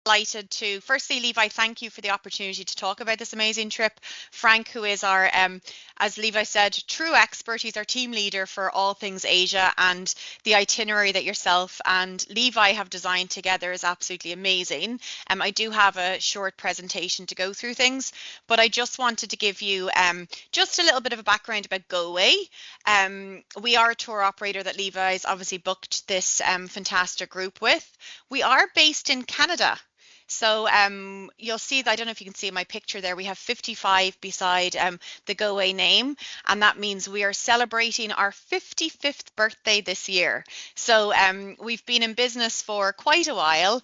Delighted to, firstly, Levi, thank you for the opportunity to talk about this amazing trip. Frank, who is our, as Levi said, true expert, he's our team leader for all things Asia, and the itinerary that yourself and Levi have designed together is absolutely amazing. I do have a short presentation to go through things, but I just wanted to give you just a little bit of a background about GoWay. We are a tour operator that Levi's obviously booked this fantastic group with. We are based in Canada. So you'll see that, I don't know if you can see in my picture there, we have 55 beside the GoWay name, and that means we are celebrating our 55th birthday this year. So we've been in business for quite a while.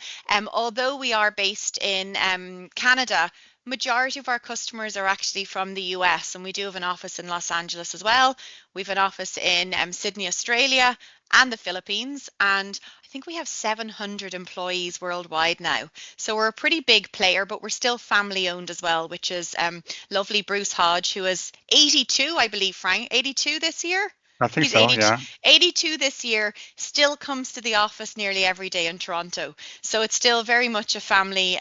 Although we are based in Canada, majority of our customers are actually from the US, and we do have an office in Los Angeles as well. We have an office in Sydney, Australia, and the Philippines, and I think we have 700 employees worldwide now. So we're a pretty big player, but we're still family owned as well, which is lovely Bruce Hodge, who is 82, I believe, Frank, 82 this year. I think He's so, yeah. 82 this year, still comes to the office nearly every day in Toronto. So it's still very much a family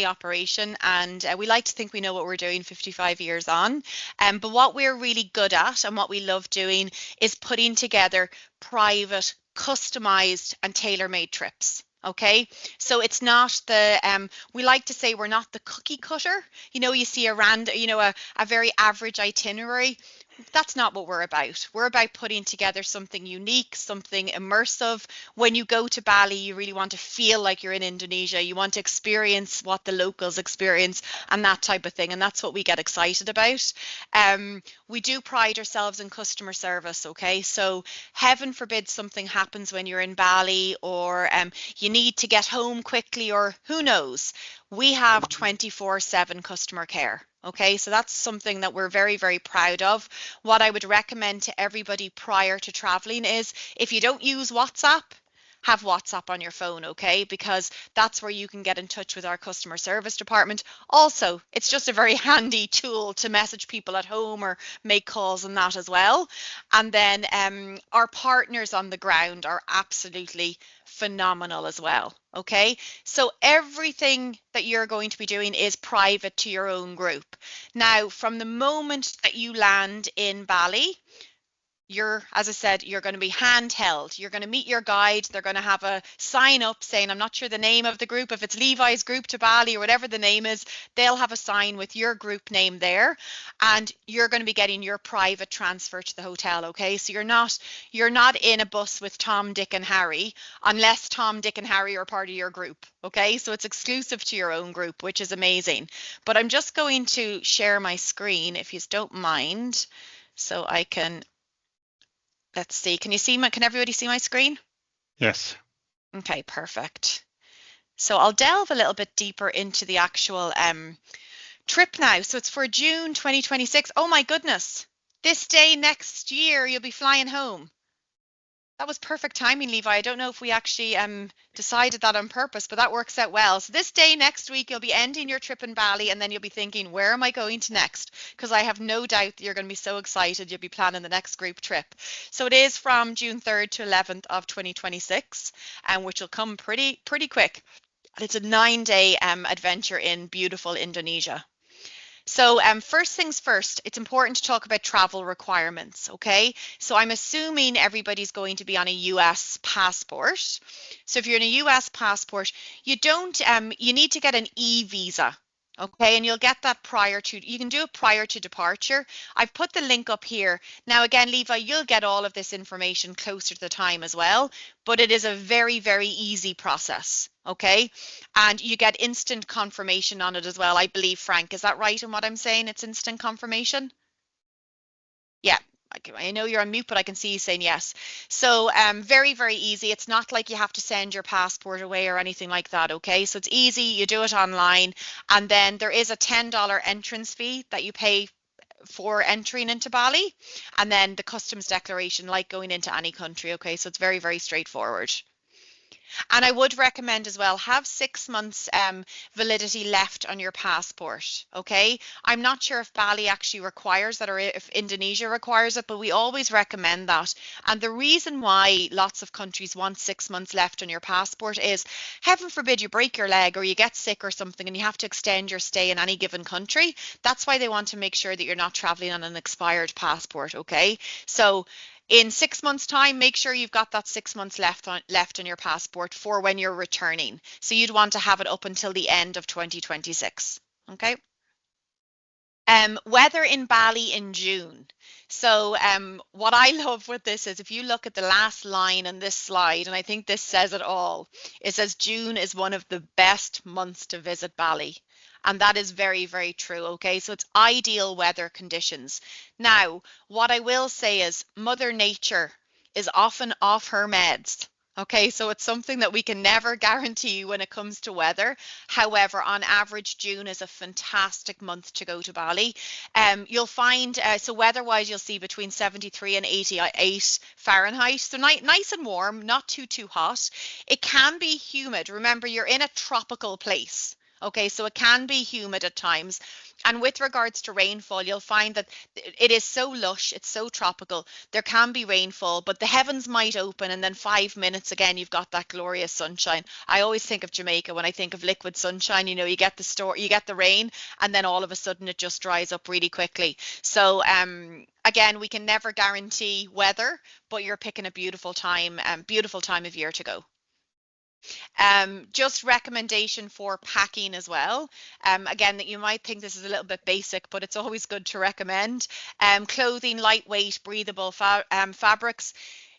operation, and we like to think we know what we're doing 55 years on. But what we're really good at and what we love doing is putting together private, customized, and tailor-made trips. Okay, so it's not the we like to say we're not the cookie cutter. You see a very average itinerary. That's not what we're about. We're about putting together something unique, something immersive. When you go to Bali, you really want to feel like you're in Indonesia. You want to experience what the locals experience and that type of thing. And that's what we get excited about. We do pride ourselves in customer service, okay? So heaven forbid something happens when you're in Bali, or you need to get home quickly, or who knows. We have 24/7 customer care. Okay, so that's something that we're very, very proud of. What I would recommend to everybody prior to traveling is, if you don't use WhatsApp, have WhatsApp on your phone, okay? Because that's where you can get in touch with our customer service department. Also, it's just a very handy tool to message people at home or make calls and that as well. And then our partners on the ground are absolutely phenomenal as well. Okay, so everything that you're going to be doing is private to your own group. Now, from the moment that you land in Bali, as I said, you're going to be handheld. You're going to meet your guide. They're going to have a sign up saying, I'm not sure the name of the group, if it's Levi's Group to Bali or whatever the name is, they'll have a sign with your group name there, and you're going to be getting your private transfer to the hotel. Okay, so you're not in a bus with Tom, Dick, and Harry unless Tom, Dick, and Harry are part of your group. Okay, so it's exclusive to your own group, which is amazing. But I'm just going to share my screen if you don't mind, so I can. Let's see. Can everybody see my screen? Yes. Okay, perfect. So I'll delve a little bit deeper into the actual trip now. So it's for June 2026. Oh my goodness. This day next year, you'll be flying home. That was perfect timing, Levi. I don't know if we actually decided that on purpose, but that works out well. So this day next week, you'll be ending your trip in Bali, and then you'll be thinking, where am I going to next? Because I have no doubt that you're going to be so excited you'll be planning the next group trip. So it is from June 3rd to 11th of 2026, which will come pretty quick. And it's a 9-day adventure in beautiful Indonesia. So first things first, it's important to talk about travel requirements, okay? So I'm assuming everybody's going to be on a US passport. So if you're in a US passport, you need to get an e-visa. Okay, and you'll get that you can do it prior to departure. I've put the link up here. Now, again, Levi, you'll get all of this information closer to the time as well, but it is a very, very easy process. Okay, and you get instant confirmation on it as well, I believe, Frank. Is that right in what I'm saying? It's instant confirmation? Yeah. I know you're on mute, but I can see you saying yes. So very, very easy. It's not like you have to send your passport away or anything like that, okay? So it's easy. You do it online. And then there is a $10 entrance fee that you pay for entering into Bali. And then the customs declaration, like going into any country, okay? So it's very, very straightforward. And I would recommend as well have 6 months validity left on your passport. Okay. I'm not sure if Bali actually requires that or if Indonesia requires it, but we always recommend that. And the reason why lots of countries want 6 months left on your passport is heaven forbid you break your leg or you get sick or something and you have to extend your stay in any given country. That's why they want to make sure that you're not traveling on an expired passport. Okay. So in 6 months' time, make sure you've got that 6 months left on your passport for when you're returning. So you'd want to have it up until the end of 2026. Okay. Weather in Bali in June. So, what I love with this is if you look at the last line on this slide, and I think this says it all, it says June is one of the best months to visit Bali. And that is very, very true. Okay. So it's ideal weather conditions. Now, what I will say is Mother Nature is often off her meds. Okay, so it's something that we can never guarantee when it comes to weather. However, on average, June is a fantastic month to go to Bali. You'll find, so weather-wise, you'll see between 73 and 88 Fahrenheit. So nice and warm, not too hot. It can be humid. Remember, you're in a tropical place. Okay, so it can be humid at times. And with regards to rainfall, you'll find that it is so lush, it's so tropical. There can be rainfall, but the heavens might open, and then 5 minutes again, you've got that glorious sunshine. I always think of Jamaica when I think of liquid sunshine. You get you get the rain, and then all of a sudden it just dries up really quickly. So again, we can never guarantee weather, but you're picking a beautiful time of year to go. Just recommendation for packing as well. Again, that you might think this is a little bit basic, but it's always good to recommend. Clothing, lightweight, breathable fabrics.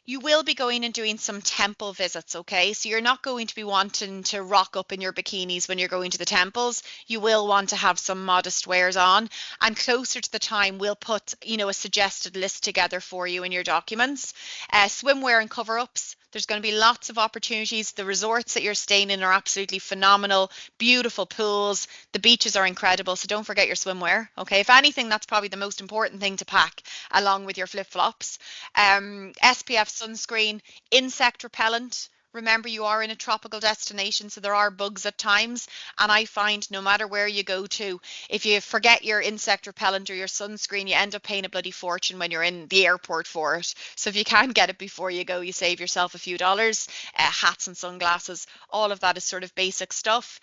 You will be going and doing some temple visits, okay? So you're not going to be wanting to rock up in your bikinis when you're going to the temples. You will want to have some modest wears on. And closer to the time, we'll put, a suggested list together for you in your documents. Swimwear and cover-ups. There's going to be lots of opportunities. The resorts that you're staying in are absolutely phenomenal, beautiful pools. The beaches are incredible, so don't forget your swimwear. Okay, if anything, that's probably the most important thing to pack along with your flip-flops. SPF sunscreen, insect repellent. Remember, you are in a tropical destination, so there are bugs at times. And I find no matter where you go to, if you forget your insect repellent or your sunscreen, you end up paying a bloody fortune when you're in the airport for it. So if you can get it before you go, you save yourself a few dollars. Hats and sunglasses, all of that is sort of basic stuff.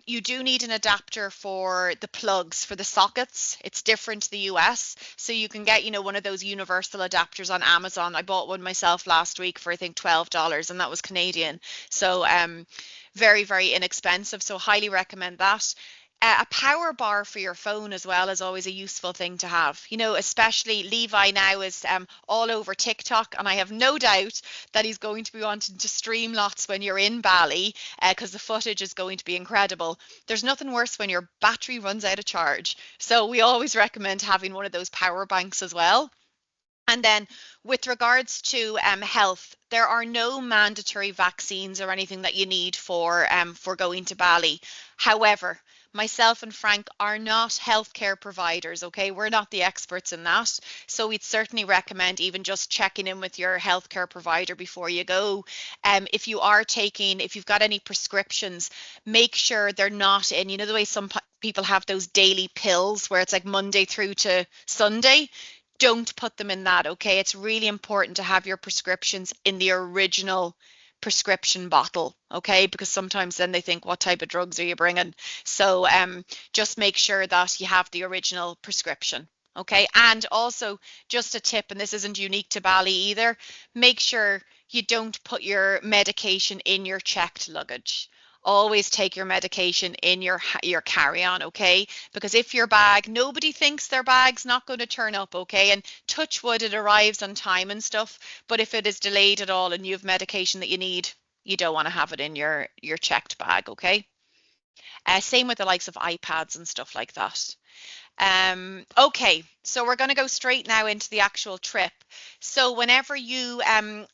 You do need an adapter for the plugs, for the sockets. It's different to the US. So you can get, one of those universal adapters on Amazon. I bought one myself last week for I think $12, and that was Canadian. So very, very inexpensive. So highly recommend that. A power bar for your phone as well is always a useful thing to have. Especially Levi now is all over TikTok, and I have no doubt that he's going to be wanting to stream lots when you're in Bali because the footage is going to be incredible. There's nothing worse when your battery runs out of charge. So we always recommend having one of those power banks as well. And then with regards to health, there are no mandatory vaccines or anything that you need for going to Bali. However, myself and Frank are not healthcare providers, okay? We're not the experts in that. So we'd certainly recommend even just checking in with your healthcare provider before you go. If you've got any prescriptions, make sure they're not in, the way some people have those daily pills where it's like Monday through to Sunday. Don't put them in that, okay? It's really important to have your prescriptions in the original prescription bottle, okay? Because sometimes then they think, what type of drugs are you bringing? So just make sure that you have the original prescription, okay? And also, just a tip, and this isn't unique to Bali either, make sure you don't put your medication in your checked luggage. Always take your medication in your carry-on, okay? Because if your bag, nobody thinks their bag's not going to turn up, okay? And touch wood, it arrives on time and stuff. But if it is delayed at all and you have medication that you need, you don't want to have it in your checked bag, okay? Same with the likes of iPads and stuff like that. Okay, so we're going to go straight now into the actual trip. So whenever you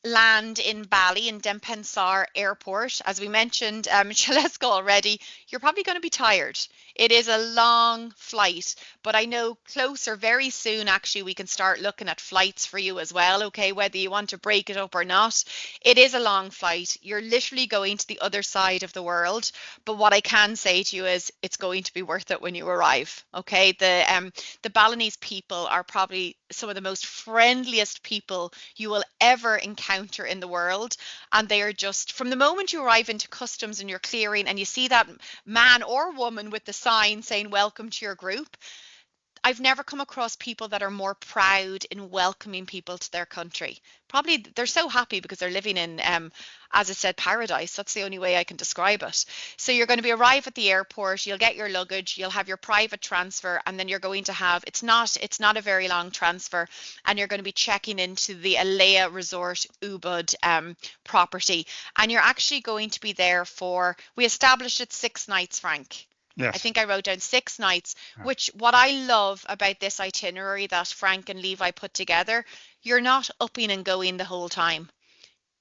land in Bali in Denpasar Airport, as we mentioned, Shaleska already, you're probably going to be tired. It is a long flight, but I know closer very soon, actually, we can start looking at flights for you as well, okay, whether you want to break it up or not. It is a long flight. You're literally going to the other side of the world. But what I can say to you is it's going to be worth it when you arrive. Okay. The Balinese people are probably some of the most friendliest people you will ever encounter in the world. And they are just from the moment you arrive into customs and you're clearing and you see that man or woman with the sign saying welcome to your group, I've never come across people that are more proud in welcoming people to their country. Probably they're so happy because they're living in, as I said, paradise. That's the only way I can describe it. So you're going to be arrive at the airport, you'll get your luggage, you'll have your private transfer, and then you're going to have, it's not a very long transfer, and you're going to be checking into the Alea Resort Ubud property. And you're actually going to be there for, we established it 6 nights, Frank. I Yes. think I wrote down 6 nights, Yeah. which what I love about this itinerary that Frank and Levi put together, you're not upping and going the whole time.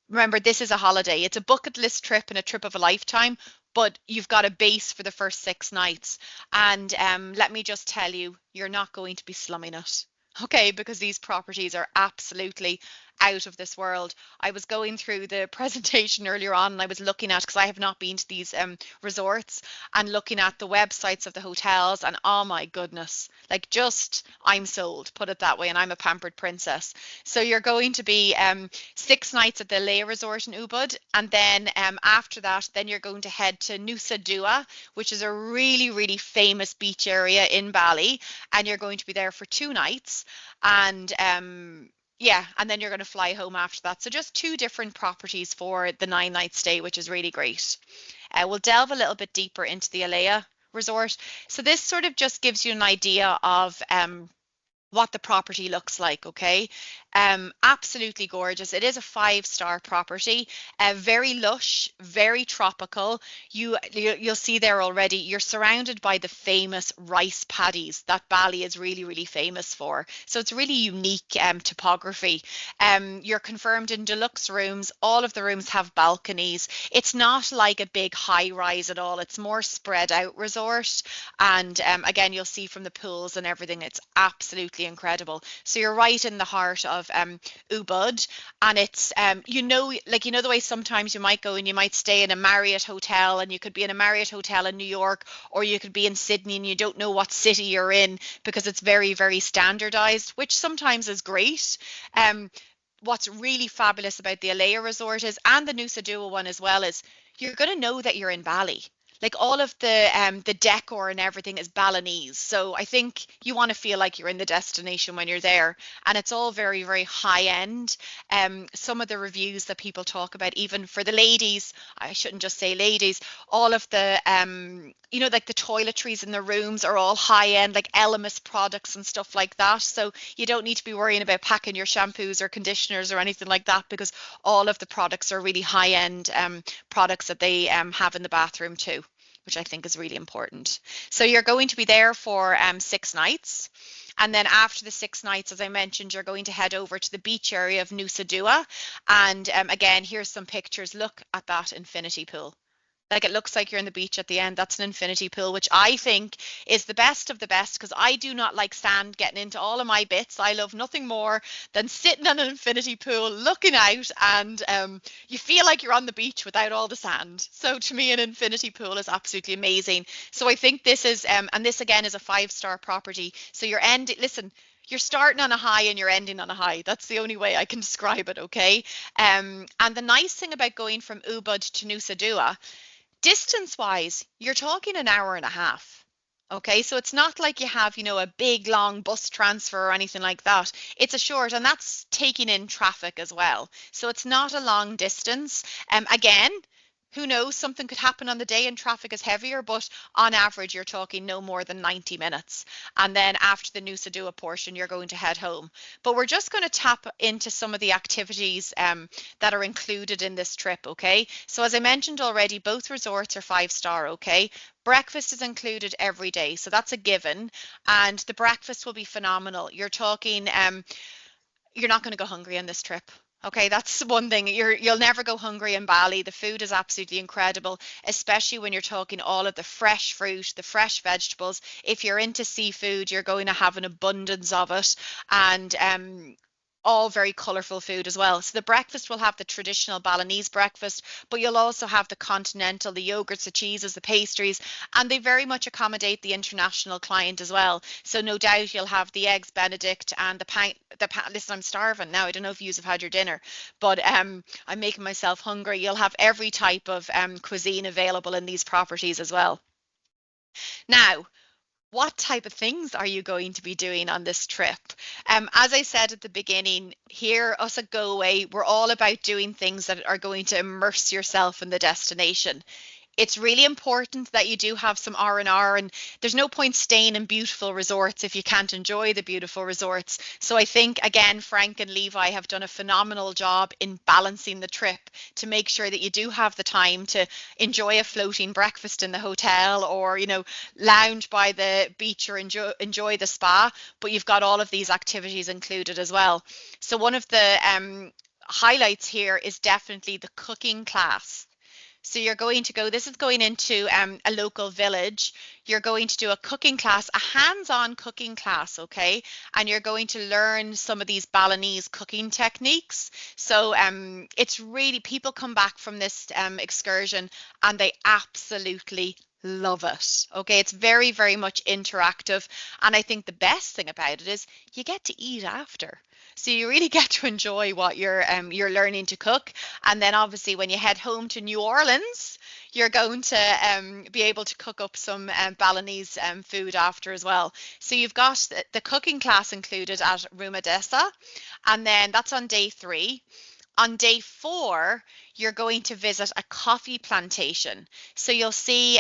Remember, this is a holiday. It's a bucket list trip and a trip of a lifetime, but you've got a base for the first 6 nights. And let me just tell you, you're not going to be slumming it. Okay, because these properties are absolutely out of this world. I was going through the presentation earlier on and I was looking at, because I have not been to these resorts, and looking at the websites of the hotels, and oh my goodness, like just, I'm sold, put it that way, and I'm a pampered princess. So you're going to be 6 nights at the Leh Resort in Ubud, and then after that, then you're going to head to Nusa Dua, which is a really, really famous beach area in Bali, and you're going to be there for 2 nights, and yeah, and then you're going to fly home after that. So just two different properties for the 9 night stay, which is really great. We'll delve a little bit deeper into the Alea Resort. So this sort of just gives you an idea of what the property looks like, okay? Absolutely gorgeous. It is a 5-star property, very lush, very tropical. You'll see there already, you're surrounded by the famous rice paddies that Bali is really, really famous for. So it's really unique topography. You're confirmed in deluxe rooms. All of the rooms have balconies. It's not like a big high rise at all. It's more spread out resort. And again, you'll see from the pools and everything, it's absolutely incredible. So you're right in the heart of Ubud, and it's like the way sometimes you might go and you might stay in a Marriott hotel, and you could be in a Marriott hotel in New York, or you could be in Sydney, and you don't know what city you're in because it's very, very standardized, which sometimes is great. Um, what's really fabulous about the Alea Resort is, and the Nusa Dua one as well, is you're going to know that you're in Bali. Like all of the decor and everything is Balinese. So I think you want to feel like you're in the destination when you're there. And it's all very, very high end. Some of the reviews that people talk about, even for the ladies, I shouldn't just say ladies, all of the like the toiletries in the rooms are all high end, like Elemis products and stuff like that. So you don't need to be worrying about packing your shampoos or conditioners or anything like that, because all of the products are really high end products that they have in the bathroom too, which I think is really important. So you're going to be there for 6 nights. And then after the 6 nights, as I mentioned, you're going to head over to the beach area of Nusa Dua. And again, here's some pictures. Look at that infinity pool. Like it looks like you're in the beach at the end. That's an infinity pool, which I think is the best of the best, because I do not like sand getting into all of my bits. I love nothing more than sitting on an infinity pool, looking out, and you feel like you're on the beach without all the sand. So to me, an infinity pool is absolutely amazing. So I think this is, and this again is a 5-star property. So you're ending, listen, you're starting on a high and you're ending on a high. That's the only way I can describe it, okay? And the nice thing about going from Ubud to Nusa Dua, distance wise, you're talking an hour and a half. Okay, so it's not like you have, a big long bus transfer or anything like that. It's a short, and that's taking in traffic as well. So it's not a long distance. Again, Who knows, something could happen on the day and traffic is heavier, but on average, you're talking no more than 90 minutes. And then after the Nusa Dua portion, you're going to head home. But we're just going to tap into some of the activities that are included in this trip, okay? So as I mentioned already, both resorts are 5 star, okay? Breakfast is included every day, so that's a given. And the breakfast will be phenomenal. You're not going to go hungry on this trip. Okay, that's one thing. You'll never go hungry in Bali. The food is absolutely incredible, especially when you're talking all of the fresh fruit, the fresh vegetables. If you're into seafood, you're going to have an abundance of it, and all very colourful food as well. So the breakfast will have the traditional Balinese breakfast, but you'll also have the continental, the yogurts, the cheeses, the pastries, and they very much accommodate the international client as well. So no doubt you'll have the eggs Benedict and the pint. Listen, I'm starving now. I don't know if you have had your dinner, but I'm making myself hungry. You'll have every type of cuisine available in these properties as well. Now, what type of things are you going to be doing on this trip? As I said at the beginning, here, us at GoWay, we're all about doing things that are going to immerse yourself in the destination. It's really important that you do have some R&R, and there's no point staying in beautiful resorts if you can't enjoy the beautiful resorts. So I think again Frank and Levi have done a phenomenal job in balancing the trip to make sure that you do have the time to enjoy a floating breakfast in the hotel, or lounge by the beach, or enjoy the spa, but you've got all of these activities included as well. So one of the highlights here is definitely the cooking class. So you're going to go, this is going into a local village. You're going to do a cooking class, a hands-on cooking class, okay? And you're going to learn some of these Balinese cooking techniques. So it's really, people come back from this excursion and they absolutely love it. Okay, it's very, very much interactive. And I think the best thing about it is you get to eat after. So you really get to enjoy what you're learning to cook. And then obviously when you head home to New Orleans, you're going to be able to cook up some Balinese food after as well. So you've got the cooking class included at Ruma Desa, and then that's on day 3. On day 4, you're going to visit a coffee plantation. So you'll see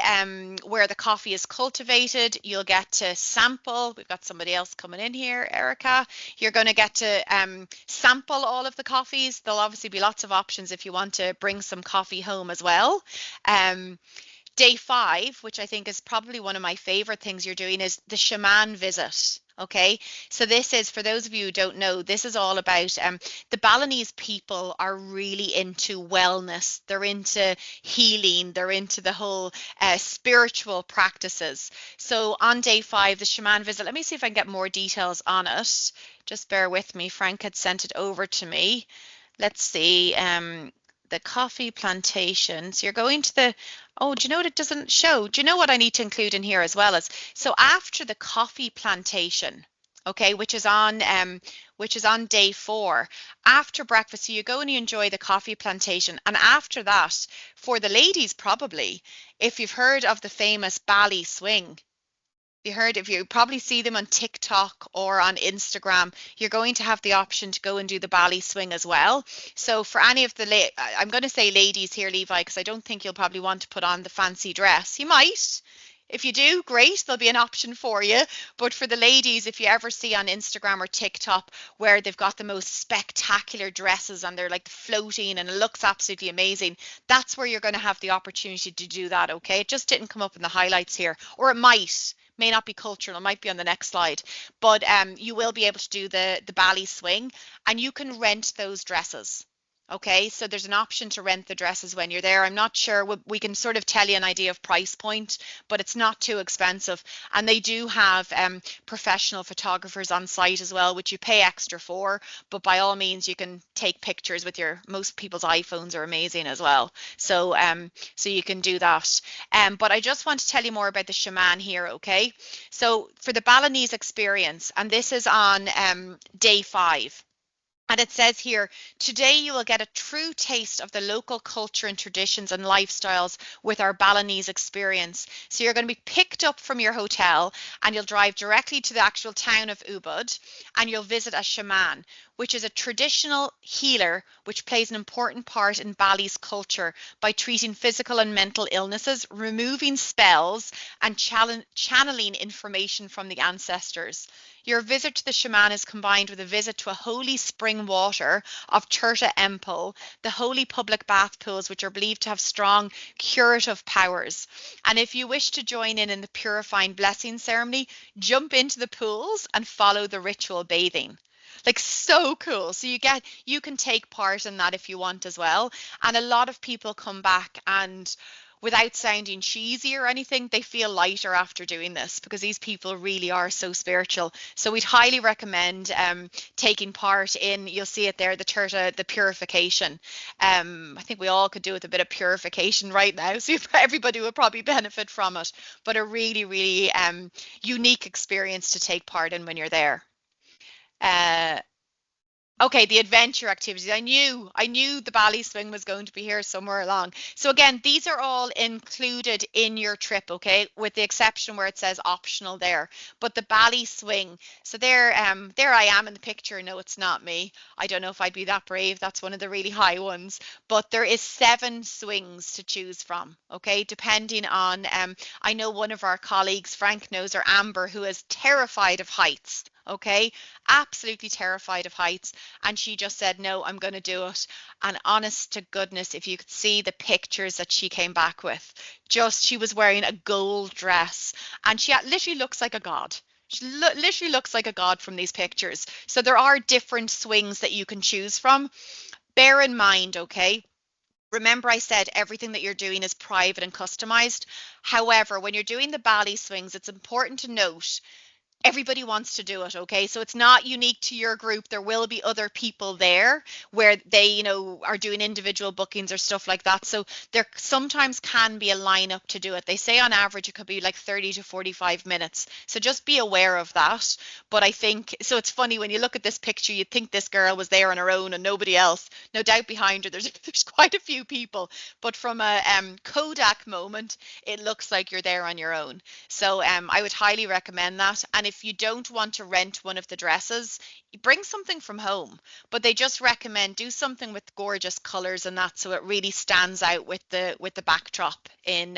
where the coffee is cultivated. You'll get to sample. We've got somebody else coming in here, Erica. You're going to get to sample all of the coffees. There'll obviously be lots of options if you want to bring some coffee home as well. Um, Day 5, which I think is probably one of my favorite things you're doing, is the shaman visit. Okay, so this is, for those of you who don't know, this is all about the Balinese people are really into wellness. They're into healing. They're into the whole spiritual practices. So on day 5, the shaman visit, let me see if I can get more details on it. Just bear with me. Frank had sent it over to me. Let's see. The coffee plantation. So you're going to the, oh, do you know what it doesn't show? Do you know what I need to include in here as well as, so after the coffee plantation, okay, which is on day 4, after breakfast, so you go and you enjoy the coffee plantation, and after that, for the ladies probably, if you've heard of the famous Bali swing, if you probably see them on TikTok or on Instagram, you're going to have the option to go and do the Bali swing as well. So for any of the, I'm going to say ladies here, Levi, because I don't think you'll probably want to put on the fancy dress. You might. If you do, great, there'll be an option for you. But for the ladies, if you ever see on Instagram or TikTok where they've got the most spectacular dresses and they're like floating and it looks absolutely amazing, that's where you're going to have the opportunity to do that, okay? It just didn't come up in the highlights here, or it may not be cultural, it might be on the next slide, but you will be able to do the Bali swing, and you can rent those dresses. Okay, so there's an option to rent the dresses when you're there. I'm not sure, we can sort of tell you an idea of price point, but it's not too expensive. And they do have professional photographers on site as well, which you pay extra for, but by all means you can take pictures with most people's iPhones are amazing as well. So you can do that. But I just want to tell you more about the shaman here, okay? So for the Balinese experience, and this is on day 5. And it says here, today you will get a true taste of the local culture and traditions and lifestyles with our Balinese experience. So you're going to be picked up from your hotel and you'll drive directly to the actual town of Ubud and you'll visit a shaman. which is a traditional healer which plays an important part in Bali's culture by treating physical and mental illnesses, removing spells, and channeling information from the ancestors. Your visit to the shaman is combined with a visit to a holy spring water of Tirta Empel, the holy public bath pools, which are believed to have strong curative powers. And if you wish to join in the purifying blessing ceremony, jump into the pools and follow the ritual bathing. Like, so cool. So you can take part in that if you want as well. And a lot of people come back and, without sounding cheesy or anything, they feel lighter after doing this because these people really are so spiritual. So we'd highly recommend taking part in, you'll see it there, the purification. I think we all could do with a bit of purification right now, so everybody would probably benefit from it. But a really, really unique experience to take part in when you're there. Uh, Okay, the adventure activities. I knew the Bali swing was going to be here somewhere along. So again, these are all included in your trip, okay, with the exception where it says optional there. But the Bali swing. So there I am in the picture. No, it's not me. I don't know if I'd be that brave. That's one of the really high ones. But there is 7 swings to choose from, okay, depending on I know one of our colleagues, Frank knows her, Amber, who is terrified of heights. Okay, absolutely terrified of heights. And she just said, no, I'm going to do it. And honest to goodness, if you could see the pictures that she came back with, just she was wearing a gold dress and she literally looks like a god. She literally looks like a god from these pictures. So there are different swings that you can choose from. Bear in mind, okay? Remember, I said everything that you're doing is private and customized. However, when you're doing the Bali swings, it's important to note everybody wants to do it, okay? So it's not unique to your group. There will be other people there where they, are doing individual bookings or stuff like that. So there sometimes can be a lineup to do it. They say on average it could be like 30 to 45 minutes. So just be aware of that. But I think, so it's funny when you look at this picture, you think this girl was there on her own and nobody else. No doubt behind her, there's quite a few people. But from a Kodak moment, it looks like you're there on your own. So I would highly recommend that. And if you don't want to rent one of the dresses, bring something from home. But they just recommend do something with gorgeous colors and that, so it really stands out with the backdrop in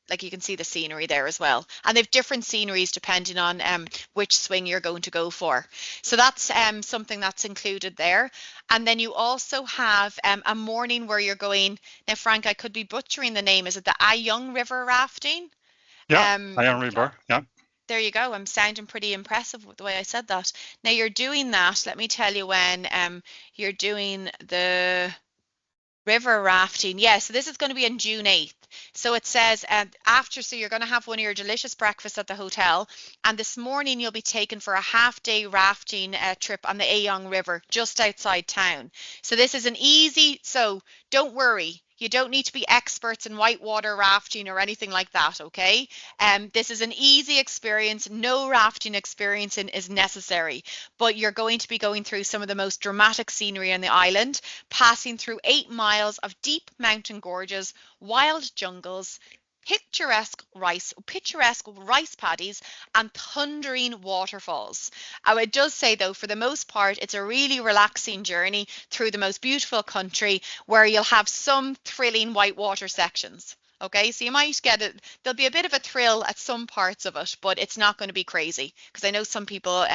like you can see the scenery there as well. And they've different sceneries depending on which swing you're going to go for. So that's something that's included there. And then you also have a morning where you're going. Now, Frank, I could be butchering the name. Is it the Ayung River rafting? Yeah, Um, I remember. Yeah. there you go. I'm sounding pretty impressive with the way I said that. Now you're doing that. Let me tell you when you're doing the river rafting. Yeah, so this is going to be on June 8th. So it says so you're going to have one of your delicious breakfasts at the hotel. And this morning you'll be taken for a half-day rafting trip on the Ayong River just outside town. So this is so don't worry. You don't need to be experts in whitewater rafting or anything like that, okay? This is an easy experience. No rafting experience is necessary, but you're going to be going through some of the most dramatic scenery on the island, passing through 8 miles of deep mountain gorges, wild jungles, picturesque rice paddies, and thundering waterfalls. I would just say though, for the most part, it's a really relaxing journey through the most beautiful country where you'll have some thrilling whitewater sections. Okay, so you might get it. There'll be a bit of a thrill at some parts of it, but it's not going to be crazy because I know some people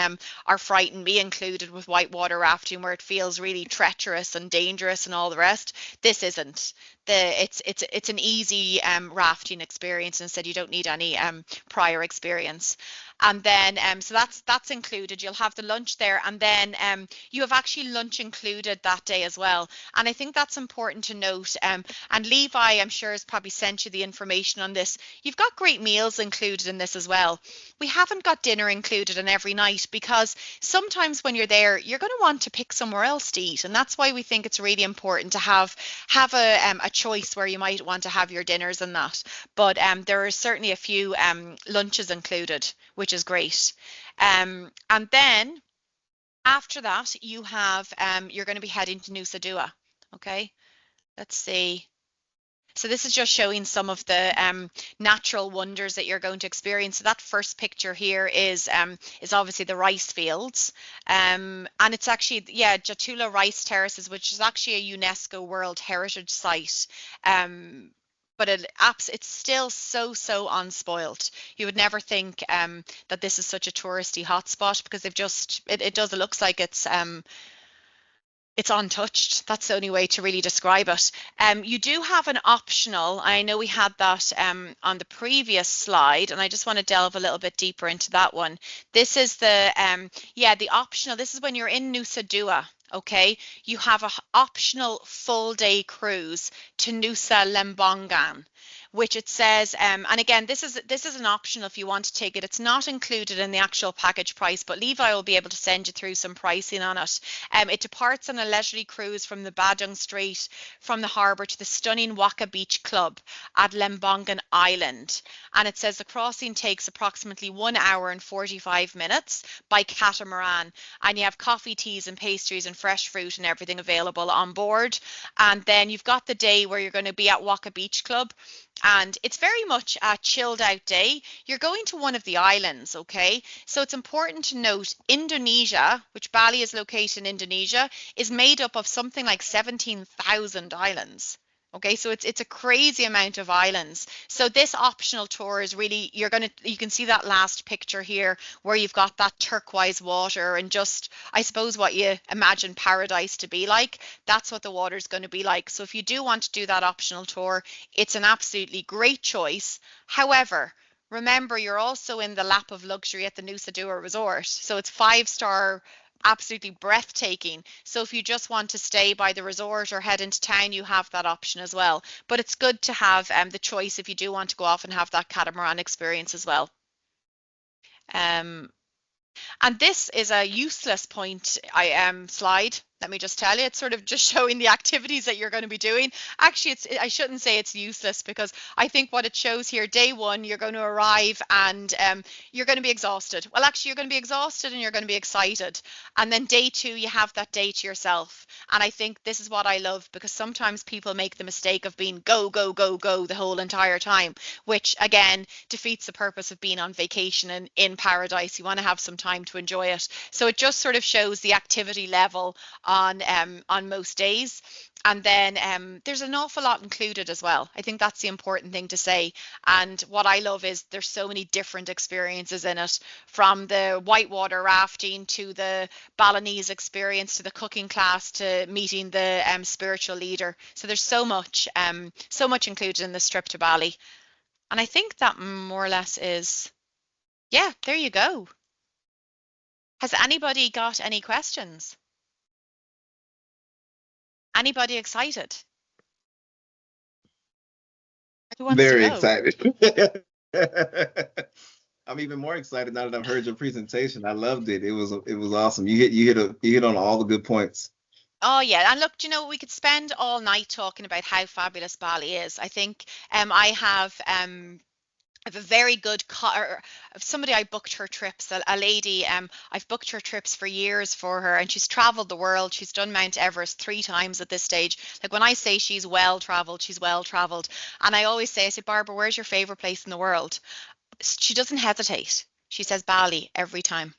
are frightened, me included, with whitewater rafting where it feels really treacherous and dangerous and all the rest. This isn't. It's an easy rafting experience. Instead, you don't need any prior experience. And then so that's included. You'll have the lunch there, and then you have actually lunch included that day as well. And I think that's important to note. And Levi, I'm sure, has probably sent you the information on this. You've got great meals included in this as well. We haven't got dinner included in every night because sometimes when you're there, you're going to want to pick somewhere else to eat, and that's why we think it's really important to have a choice where you might want to have your dinners and that. But there are certainly a few lunches included, which is great. And then after that, you're going to be heading to Nusa Dua. Okay, let's see. So this is just showing some of the natural wonders that you're going to experience. So that first picture here is obviously the rice fields, and it's actually, yeah, Jatula Rice Terraces, which is actually a UNESCO World Heritage Site. Um, but it's still so unspoilt. You would never think that this is such a touristy hotspot because it does, it looks like it's untouched. That's the only way to really describe it. You do have an optional. I know we had that on the previous slide, and I just want to delve a little bit deeper into that one. This is the optional. This is when you're in Nusa Dua. Okay, you have a optional full day cruise to Nusa Lembongan, which it says, and again, this is an optional if you want to take it. It's not included in the actual package price, but Levi will be able to send you through some pricing on it. It departs on a leisurely cruise from the Badung Strait from the harbour to the stunning Waka Beach Club at Lembongan Island. And it says the crossing takes approximately 1 hour and 45 minutes by catamaran. And you have coffee, teas, and pastries and fresh fruit and everything available on board. And then you've got the day where you're going to be at Waka Beach Club. And it's very much a chilled out day. You're going to one of the islands, okay? So it's important to note Indonesia, which Bali is located in Indonesia, is made up of something like 17,000 islands. Okay, so it's a crazy amount of islands. So this optional tour is really, you can see that last picture here where you've got that turquoise water and just, I suppose, what you imagine paradise to be like. That's what the water's going to be like. So if you do want to do that optional tour, it's an absolutely great choice. However, remember, you're also in the lap of luxury at the Nusa Dua Resort. So it's five-star, absolutely breathtaking. So if you just want to stay by the resort or head into town, you have that option as well. But it's good to have the choice if you do want to go off and have that catamaran experience as well. Um, and this is a useless point I slide. Let me just tell you, it's sort of just showing the activities that you're going to be doing. Actually, I shouldn't say it's useless because I think what it shows here, day one, you're going to arrive and you're going to be exhausted. Well, actually, you're going to be exhausted and you're going to be excited. And then day two, you have that day to yourself. And I think this is what I love because sometimes people make the mistake of being go, go, go, go the whole entire time, which again defeats the purpose of being on vacation and in paradise. You want to have some time to enjoy it. So it just sort of shows the activity level on most days. And then there's an awful lot included as well. I think that's the important thing to say. And what I love is there's so many different experiences in it, from the whitewater rafting to the Balinese experience to the cooking class to meeting the spiritual leader. So there's so much included in this trip to Bali. And I think that more or less is, yeah, there you go. Has anybody got any questions? Anybody excited? Who wants to Very go? excited. I'm even more excited now that I've heard your presentation. I loved it. It was awesome. You hit on all the good points. Oh yeah, and look, do you know, we could spend all night talking about how fabulous Bali is. I think I have a very good or somebody I booked her trips, a lady. I've booked her trips for years for her, and she's traveled the world. She's done Mount Everest 3 times at this stage. Like when I say she's well traveled. And I always say, I say, Barbara, where's your favorite place in the world? She doesn't hesitate. She says Bali every time.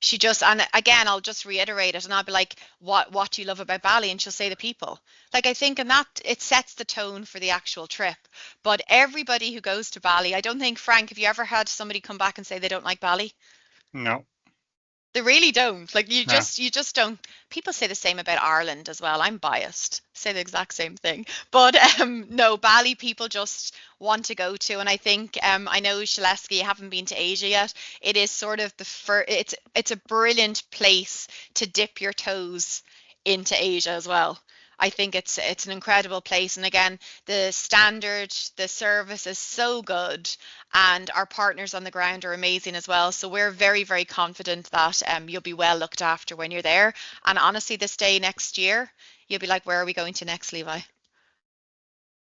She just, and again, I'll just reiterate it and I'll be like, what do you love about Bali? And she'll say the people. Like I think, and that it sets the tone for the actual trip. But everybody who goes to Bali, I don't think, Frank, have you ever had somebody come back and say they don't like Bali? No, They really don't. Like no. you just don't. People say the same about Ireland as well. I'm biased. Say the exact same thing. But no, Bali people just want to go to, and I think I know Shaleski, you haven't been to Asia yet. It is sort of the first. It's a brilliant place to dip your toes into Asia as well. I think it's an incredible place, and again, the standard, the service is so good, and our partners on the ground are amazing as well. So we're very confident that you'll be well looked after when you're there. And honestly, this day next year, you'll be like, where are we going to next, Levi?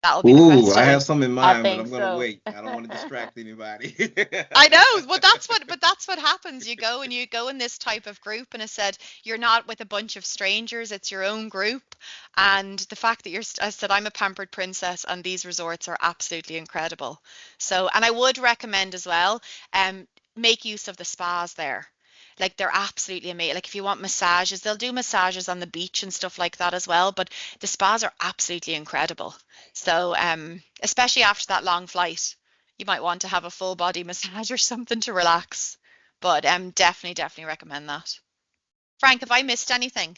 That'll be the Ooh, I question. have some in I mind, but think I'm gonna so. wait. I don't want to distract anybody. I know. Well, that's what happens. You go in this type of group, and it said you're not with a bunch of strangers. It's your own group, and the fact that I said I'm a pampered princess, and these resorts are absolutely incredible. So, and I would recommend as well, make use of the spas there. Like they're absolutely amazing. Like if you want massages, they'll do massages on the beach and stuff like that as well. But the spas are absolutely incredible. So, especially after that long flight, you might want to have a full body massage or something to relax. But definitely recommend that. Frank, have I missed anything?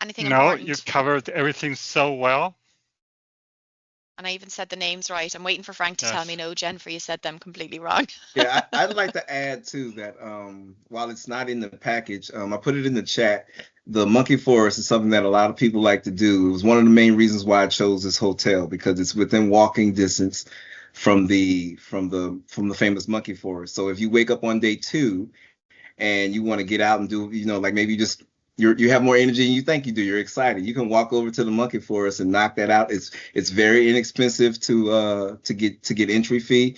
Anything No, you important? covered everything so well. And I even said the names right. I'm waiting for Frank to tell me Yes. no, Jennifer, you said them completely wrong. Yeah, I'd like to add too that while it's not in the package, I put it in the chat. The Monkey Forest is something that a lot of people like to do. It was one of the main reasons why I chose this hotel because it's within walking distance from the famous Monkey Forest. So if you wake up on day two and you want to get out and do, like maybe you have more energy than you think you do. You're excited. You can walk over to the Monkey Forest and knock that out. It's very inexpensive to get entry fee.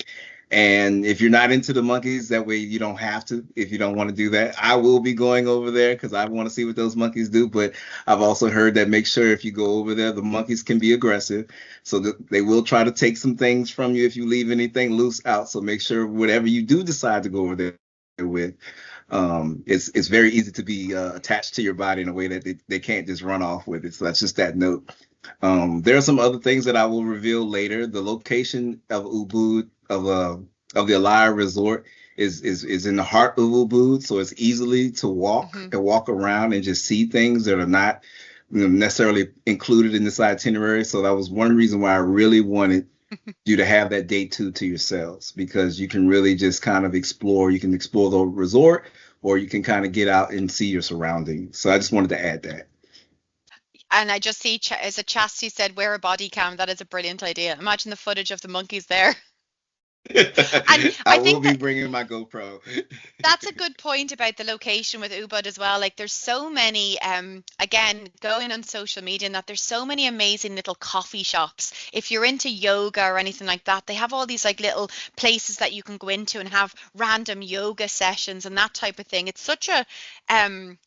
And if you're not into the monkeys, that way you don't have to. If you don't want to do that, I will be going over there because I want to see what those monkeys do. But I've also heard that make sure if you go over there, the monkeys can be aggressive, so they will try to take some things from you if you leave anything loose out. So make sure whatever you do decide to go over there with, it's very easy to be attached to your body in a way that they can't just run off with it. So that's just that note. There are some other things that I will reveal later. The location of Ubud of the Alaya Resort is in the heart of Ubud, so it's easily to walk Hmm. and walk around and just see things that are not necessarily included in this itinerary. So that was one reason why I really wanted you to have that day two to yourselves because you can really just kind of explore. You can explore the resort, or you can kind of get out and see your surroundings. So I just wanted to add that. And I just see, as a Chastity said, wear a body cam. That is a brilliant idea. Imagine the footage of the monkeys there. And I I will think be that bringing my GoPro. that's a good point about the location with Ubud as well. Like there's so many, again, going on social media and that there's so many amazing little coffee shops. If you're into yoga or anything like that, they have all these like little places that you can go into and have random yoga sessions and that type of thing. It's such a, know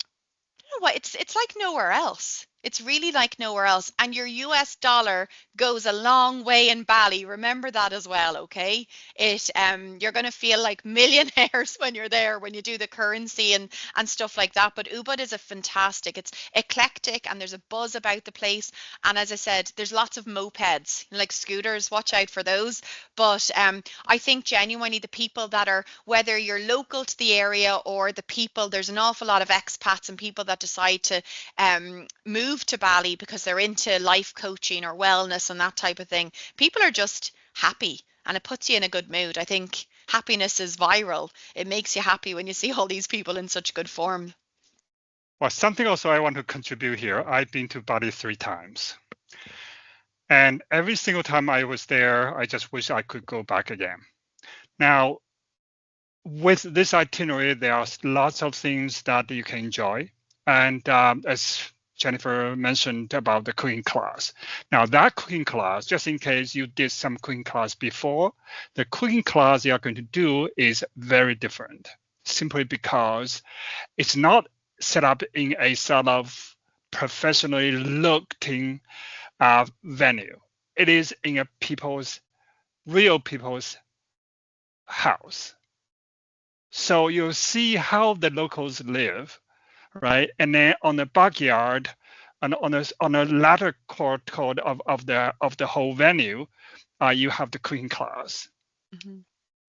what? It's like nowhere else. It's really like nowhere else. And your US dollar goes a long way in Bali. Remember that as well, okay? You're gonna feel like millionaires when you're there, when you do the currency and stuff like that. But Ubud is a fantastic, it's eclectic and there's a buzz about the place. And as I said, there's lots of mopeds, like scooters, watch out for those. But I think genuinely the people that are, whether you're local to the area or the people, there's an awful lot of expats and people that decide to move to Bali because they're into life coaching or wellness and that type of thing. People are just happy and it puts you in a good mood. I think happiness is viral. It makes you happy when you see all these people in such good form. Well, something also I want to contribute here. I've been to Bali 3 times. And every single time I was there, I just wish I could go back again. Now, with this itinerary, there are lots of things that you can enjoy. And as Jennifer mentioned about the cooking class. Now, that cooking class, just in case you did some cooking class before, the cooking class you are going to do is very different, simply because it's not set up in a sort of professionally looking venue. It is in a real people's house. So you'll see how the locals live, right? And then on the backyard, and on a latter court of the whole venue, you have the cooking class. Hmm.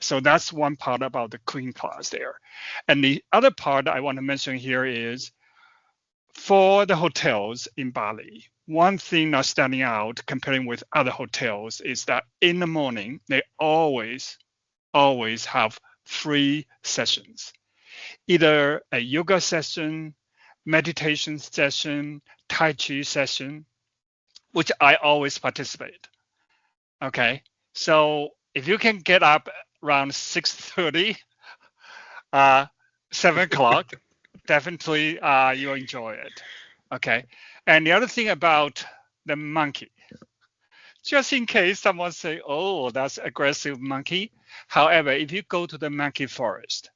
So that's one part about the cooking class there. And the other part I want to mention here is for the hotels in Bali. One thing that's standing out comparing with other hotels is that in the morning they always have free sessions, either a yoga session, meditation session, Tai Chi session, which I always participate. Okay. So if you can get up around 6:30, 7 o'clock, definitely you'll enjoy it. Okay. And the other thing about the monkey, just in case someone say, "Oh, that's aggressive monkey." However, if you go to the monkey forest,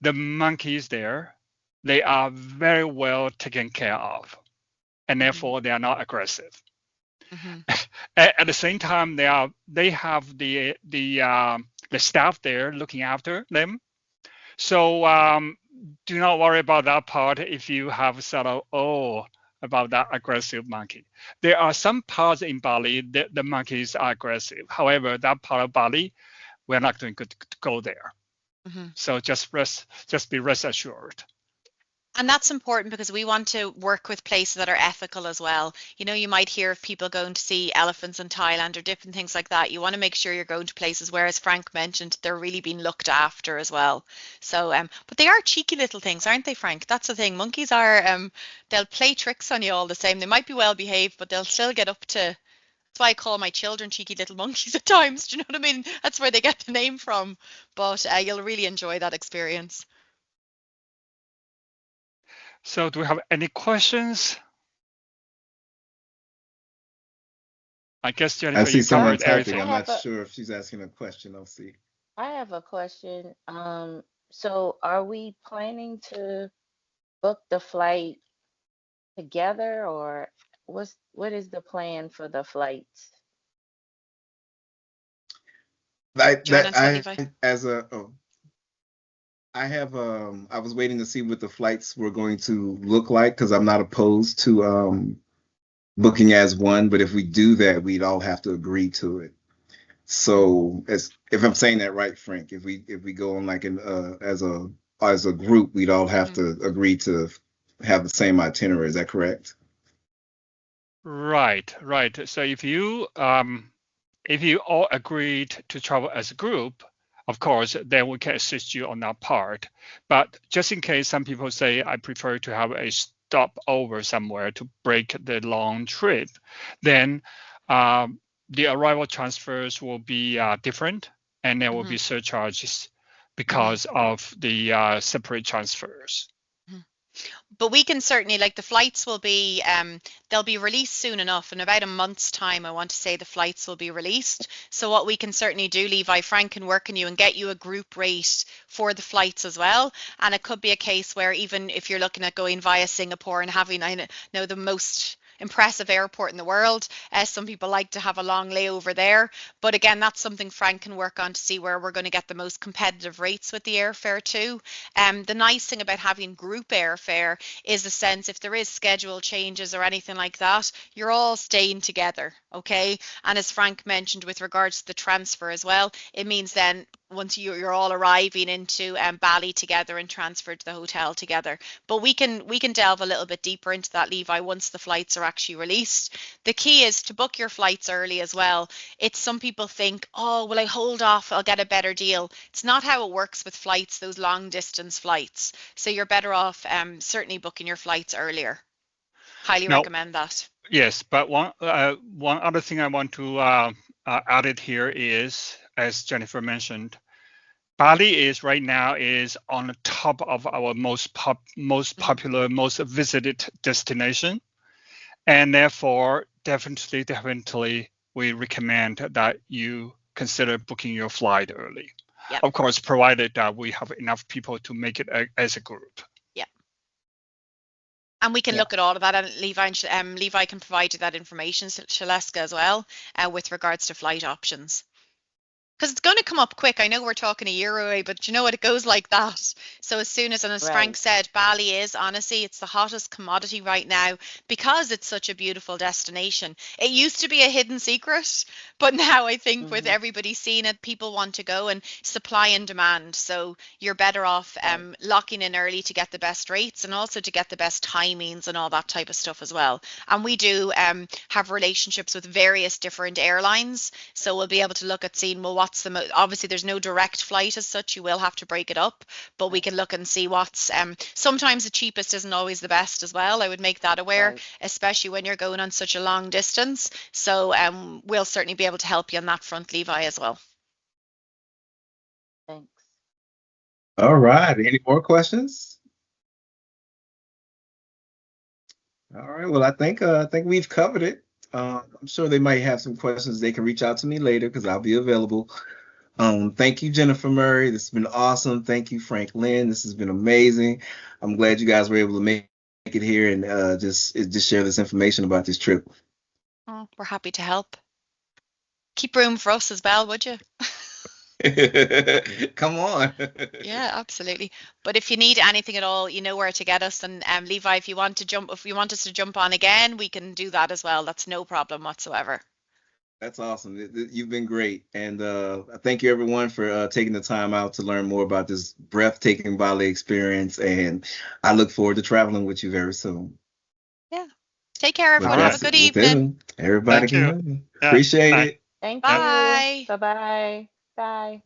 the monkeys there, they are very well taken care of, and Mhm. therefore they are not aggressive. Mhm. At the same time, they have the staff there looking after them. So do not worry about that part if you have sort of about that aggressive monkey. There are some parts in Bali that the monkeys are aggressive. However, that part of Bali, we're not going to go there. Mhm. So just be rest assured. And that's important because we want to work with places that are ethical as well. You know, you might hear of people going to see elephants in Thailand or different things like that. You want to make sure you're going to places where, as Frank mentioned, they're really being looked after as well. So, but they are cheeky little things, aren't they, Frank? That's the thing. Monkeys are, they'll play tricks on you all the same. They might be well behaved, but they'll still get up to. That's why I call my children cheeky little monkeys at times. Do you know what I mean? That's where they get the name from. But you'll really enjoy that experience. So do we have any questions? I guess I Jennifer, see you someone covered typing. I everything. I'm have not a sure if she's asking a question. I'll see. I have a question. So are we planning to book the flight together, or what is the plan for the flights? Do you want to answer that, Levi? I have I was waiting to see what the flights were going to look like because I'm not opposed to booking as one, but if we do that, we'd all have to agree to it. So as if I'm saying that right, Frank, if we go on like an as a group, we'd all have Mhm. to agree to have the same itinerary. Is that correct? Right, right. So if you all agreed to travel as a group, of course, then we can assist you on that part. But just in case some people say, I prefer to have a stopover somewhere to break the long trip, then the arrival transfers will be different and there will be Mhm. surcharges Mhm. because of the separate transfers. Mhm. But we can certainly, like, the flights will be they'll be released soon enough. In about a month's time, I want to say the flights will be released. So what we can certainly do, Levi, Frank can work on you and get you a group rate for the flights as well. And it could be a case where even if you're looking at going via Singapore and having, I know, the most impressive airport in the world, some people like to have a long layover there. But again, that's something Frank can work on to see where we're going to get the most competitive rates with the airfare too. The nice thing about having group airfare is the sense if there is schedule changes or anything like that, you're all staying together, okay? And as Frank mentioned with regards to the transfer as well, it means then once you're all arriving into Bali together and transferred to the hotel together. But we can delve a little bit deeper into that, Levi, once the flights are actually released. The key is to book your flights early as well. It's some people think, oh, will I hold off? I'll get a better deal. It's not how it works with flights, those long distance flights. So you're better off certainly booking your flights earlier. Highly Now, recommend that. yes, but one other thing I want to add it here is, as Jennifer mentioned, Bali is right now is on the top of our most Mhm. popular, most visited destination, and therefore definitely we recommend that you consider booking your flight early. Yep. Of course, provided that we have enough people to make it as a group. Yep. And we can Yeah, look at all of that, and Levi can provide you that information, Shaleska, as well, with regards to flight options. Because it's going to come up quick. I know we're talking a year away, but you know what? It goes like that. So as soon as, and as Frank right. said, Bali is honestly, it's the hottest commodity right now because it's such a beautiful destination. It used to be a hidden secret, but now I think with Mm-hmm. everybody seeing it, people want to go and supply and demand. So you're better off Right. locking in early to get the best rates and also to get the best timings and all that type of stuff as well. And we do have relationships with various different airlines, so we'll be able to look at seeing, well, what's the obviously there's no direct flight as such. You will have to break it up, but we Right. can look and see what's sometimes the cheapest isn't always the best as well. I would make that aware, Right. especially when you're going on such a long distance. So we'll certainly be able to help you on that front, Levi, as well. Thanks. All right. Any more questions? All right. Well, I think we've covered it. I'm sure they might have some questions. They can reach out to me later because I'll be available. Thank you, Jennifer Murray. This has been awesome. Thank you, Frank Lynn. This has been amazing. I'm glad you guys were able to make it here and just share this information about this trip. Oh, we're happy to help. Keep room for us as well, would you? Come on. Yeah, absolutely. But if you need anything at all, you know where to get us. And Levi, if you want us to jump on again, we can do that as well. That's no problem whatsoever. That's awesome. You've been great. And thank you, everyone, for taking the time out to learn more about this breathtaking Bali experience. And I look forward to traveling with you very soon. Yeah. Take care, But everyone. All Have right. a good we'll evening. do. Everybody Thank you. can Yeah. appreciate Bye. it. Thank you. Bye. Bye-bye. Bye.